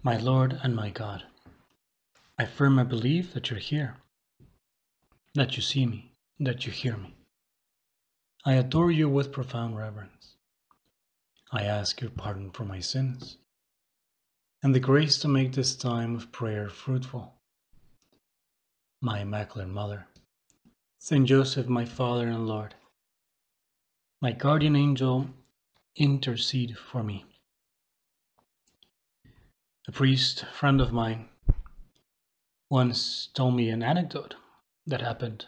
My Lord and my God, I firmly believe that you're here, that you see me, that you hear me. I adore you with profound reverence. I ask your pardon for my sins and the grace to make this time of prayer fruitful. My Immaculate Mother, Saint Joseph, my Father and Lord, my guardian angel, intercede for me. A priest friend of mine once told me an anecdote that happened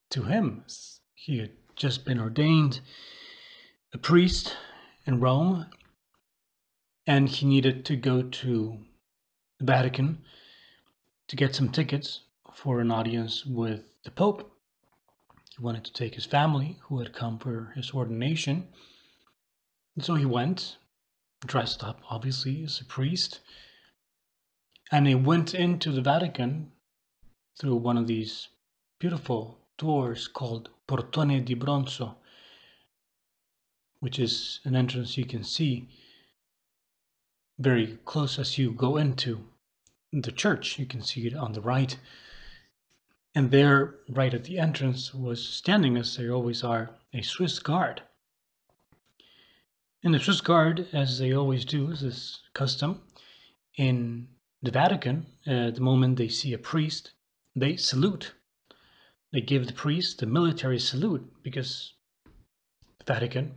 to him. He had just been ordained a priest in Rome, and he needed to go to the Vatican to get some tickets for an audience with the Pope. He wanted to take his family, who had come for his ordination, and so he went, dressed up, obviously, as a priest, and he went into the Vatican through one of these beautiful doors called Portone di Bronzo, which is an entrance you can see very close as you go into the church. You can see it on the right. And there, right at the entrance, was standing, as there always are, a Swiss guard. And the Swiss guard, as they always do, as is custom, in the Vatican, the moment they see a priest, they salute. They give the priest the military salute, because the Vatican,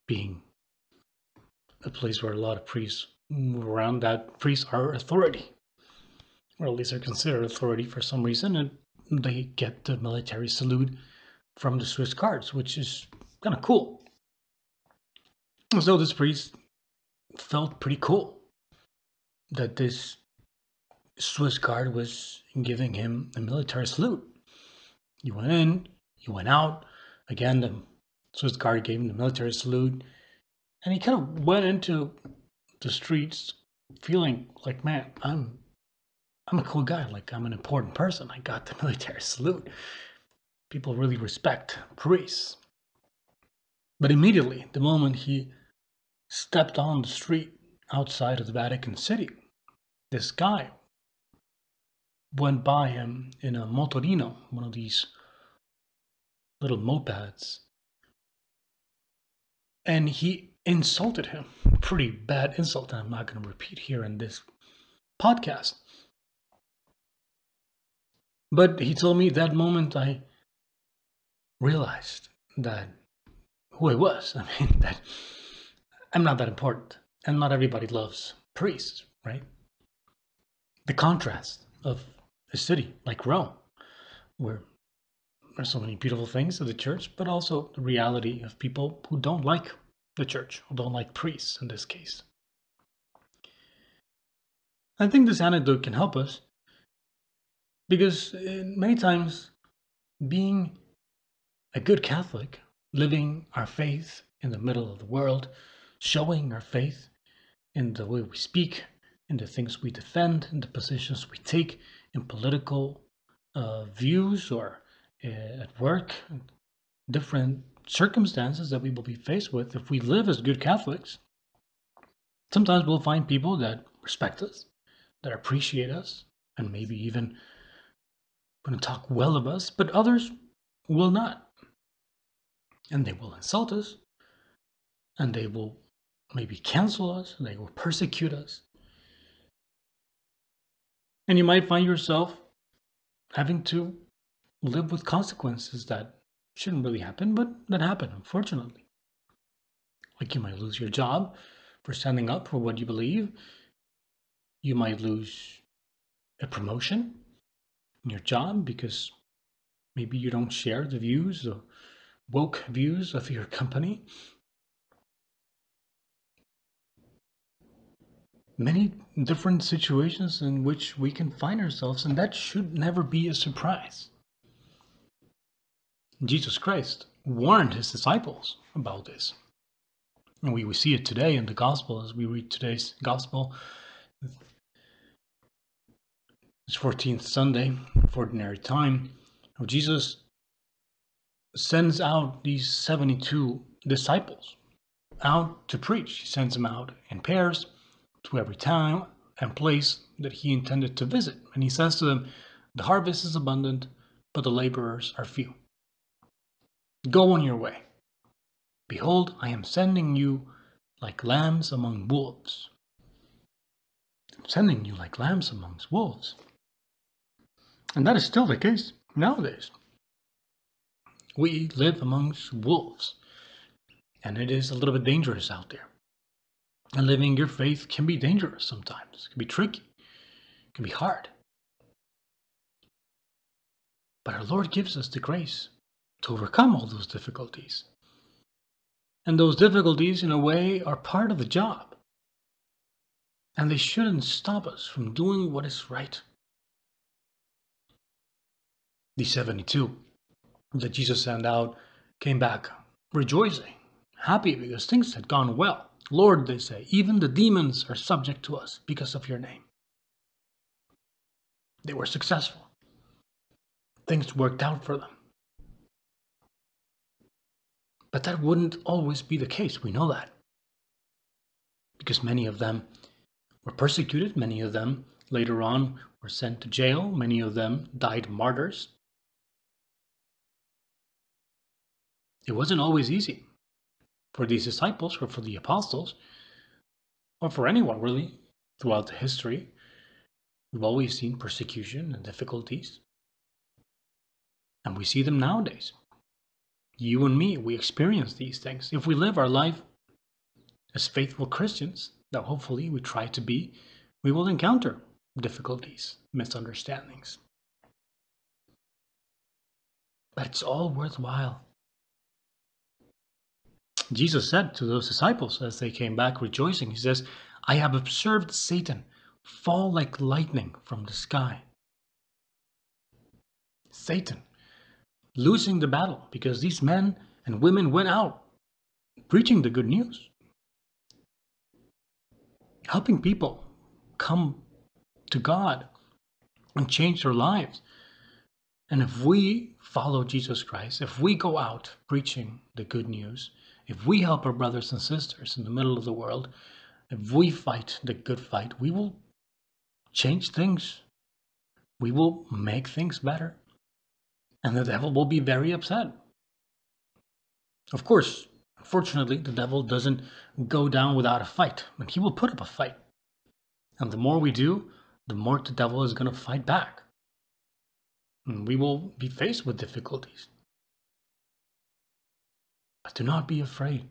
being a place where a lot of priests move around, that priests are authority, or at least are considered authority for some reason, and they get the military salute from the Swiss guards, which is kind of cool. So this priest felt pretty cool that this Swiss guard was giving him a military salute. He went in, he went out. Again, the Swiss guard gave him the military salute, and he kind of went into the streets feeling like, man, I'm a cool guy. Like, I'm an important person. I got the military salute. People really respect priests. But immediately, the moment he stepped on the street outside of the Vatican City, this guy went by him in a motorino, one of these little mopeds, and he insulted him. Pretty bad insult that I'm not going to repeat here in this podcast. But he told me that moment I realized that who I was. I mean, that I'm not that important, and not everybody loves priests, right? The contrast of a city like Rome, where there's so many beautiful things of the church, but also the reality of people who don't like the church, who don't like priests in this case. I think this anecdote can help us because many times being a good Catholic, living our faith in the middle of the world, showing our faith in the way we speak, in the things we defend, in the positions we take in political views or at work, different circumstances that we will be faced with. If we live as good Catholics, sometimes we'll find people that respect us, that appreciate us, and maybe even going to talk well of us, but others will not. And they will insult us, and they will maybe cancel us, and they will persecute us. And you might find yourself having to live with consequences that shouldn't really happen, but that happen, unfortunately. Like, you might lose your job for standing up for what you believe. You might lose a promotion in your job because maybe you don't share the views, the woke views of your company. Many different situations in which we can find ourselves, and that should never be a surprise. Jesus Christ warned his disciples about this. And we see it today in the gospel as we read today's gospel. It's 14th Sunday of Ordinary Time. Jesus sends out these 72 disciples out to preach. He sends them out in pairs to every town, and place that he intended to visit. And he says to them, "The harvest is abundant, but the laborers are few. Go on your way. Behold, I am sending you like lambs among wolves." I'm sending you like lambs amongst wolves. And that is still the case nowadays. We live amongst wolves, and it is a little bit dangerous out there. And living your faith can be dangerous sometimes. It can be tricky. It can be hard. But our Lord gives us the grace to overcome all those difficulties. And those difficulties, in a way, are part of the job. And they shouldn't stop us from doing what is right. The 72 that Jesus sent out came back rejoicing, happy because things had gone well. "Lord," they say, "even the demons are subject to us because of your name." They were successful. Things worked out for them. But that wouldn't always be the case. We know that. Because many of them were persecuted. Many of them later on were sent to jail. Many of them died martyrs. It wasn't always easy for these disciples or for the apostles or for anyone really throughout the history. We've always seen persecution and difficulties. And we see them nowadays. You and me, we experience these things. If we live our life as faithful Christians, that hopefully we try to be, we will encounter difficulties, misunderstandings. But it's all worthwhile. Jesus said to those disciples as they came back rejoicing, he says, "I have observed Satan fall like lightning from the sky." Satan losing the battle because these men and women went out preaching the good news, helping people come to God and change their lives. And if we follow Jesus Christ, if we go out preaching the good news, if we help our brothers and sisters in the middle of the world, if we fight the good fight, we will change things. We will make things better. And the devil will be very upset. Of course, unfortunately, the devil doesn't go down without a fight, and he will put up a fight. And the more we do, the more the devil is going to fight back. And we will be faced with difficulties. But do not be afraid.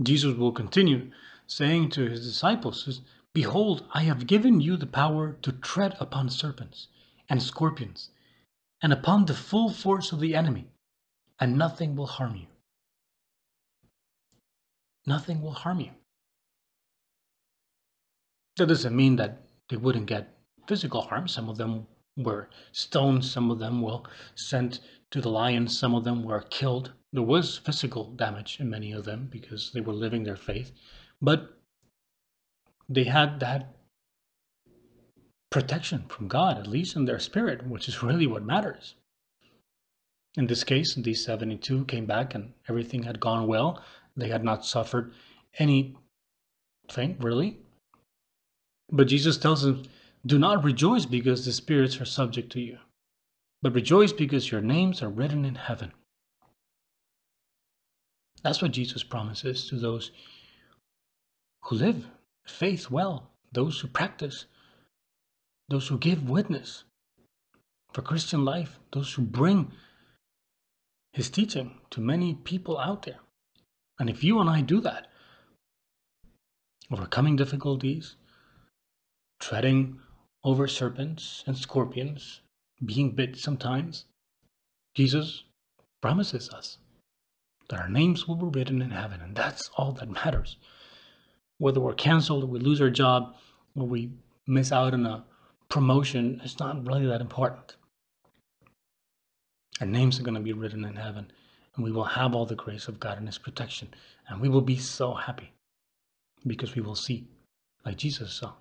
Jesus will continue saying to his disciples, "Behold, I have given you the power to tread upon serpents and scorpions, and upon the full force of the enemy, and nothing will harm you." Nothing will harm you. That doesn't mean that they wouldn't get physical harm. Some of them were stoned, some of them were sent to the lions, some of them were killed. There was physical damage in many of them because they were living their faith, but they had that protection from God, at least in their spirit, which is really what matters. In this case, these 72 came back and everything had gone well. They had not suffered anything, really. But Jesus tells them, "Do not rejoice because the spirits are subject to you, but rejoice because your names are written in heaven." That's what Jesus promises to those who live faith well, those who practice, those who give witness for Christian life, those who bring his teaching to many people out there. And if you and I do that, overcoming difficulties, treading over serpents and scorpions, being bit sometimes, Jesus promises us that our names will be written in heaven, and that's all that matters. Whether we're canceled, or we lose our job, or we miss out on a promotion, it's not really that important. Our names are going to be written in heaven, and we will have all the grace of God and his protection, and we will be so happy because we will see, like Jesus saw,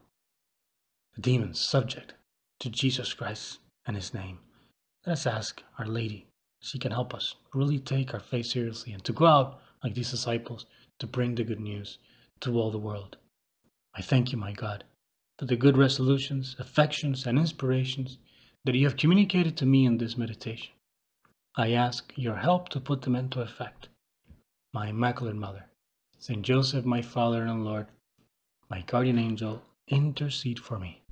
the demons subject to Jesus Christ and his name. Let us ask Our Lady, she can help us really take our faith seriously and to go out like these disciples to bring the good news to all the world. I thank you, my God, for the good resolutions, affections, and inspirations that you have communicated to me in this meditation. I ask your help to put them into effect. My Immaculate Mother, Saint Joseph, my Father and Lord, my guardian angel, intercede for me.